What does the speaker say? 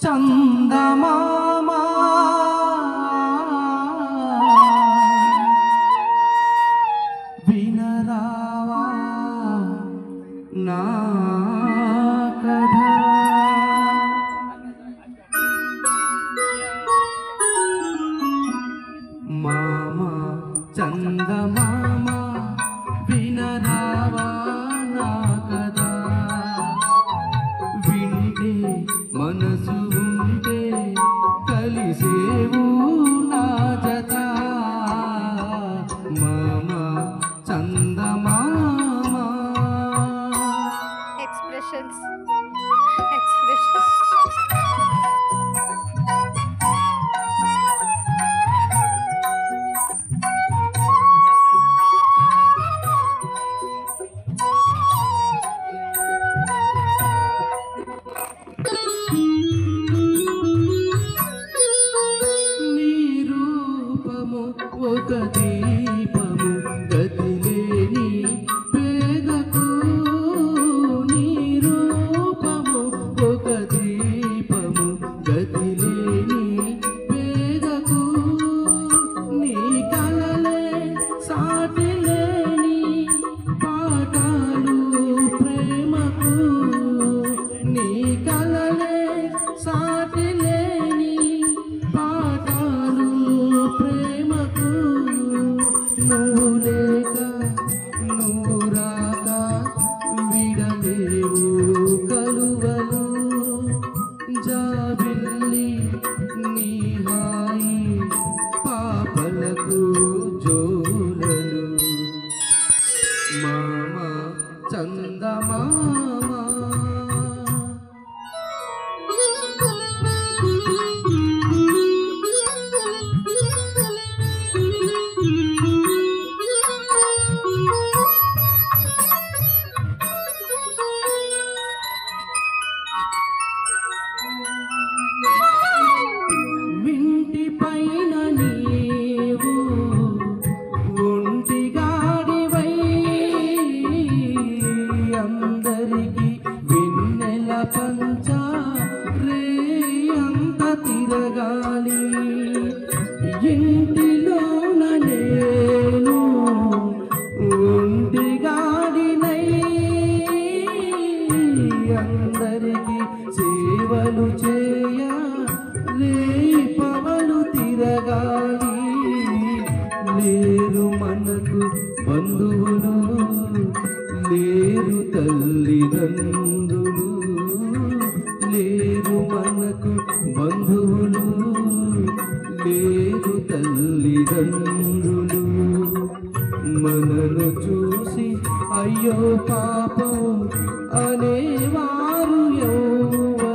చందమామా వినరావా నా కథ మామా చందమామా వినరావా నా కథ వింటే మనసు ఉంటే కలిసేవు నా జత మామా చందమామా expressions నీ రూపము ఒక దీపము గతిలేని పేదకు నీ రూపము ఒక దీపము గతిలేని పేదకు నీ కలలే సాటిలేని పాఠాలు ప్రేమకు నీ కలలే సాటిలేని పాఠాలు ప్రేమకు నువ్వు లేక నువ్వు రాక విడలేవు కలువలు జాబిల్లి నీ హాయి పాపలకు జోలలు మామా చందమామా వింటి పైన నీవు ఒంటిగాడివై అందరికి వెన్నెల పంచ రే అంత తిరగాలి ఇంటిలోన నేను ఒంటిగాడినై అందరికి సేవలు చేయ రే పవలు తిరగాలి లేరు మనకు బంధువులు లేరు తల్లిదండ్రులు లేరు మనకు బంధువులు లేరు తల్లిదండ్రులు మనను చూసి అయ్యో పాపం అనేవారు ఎవరు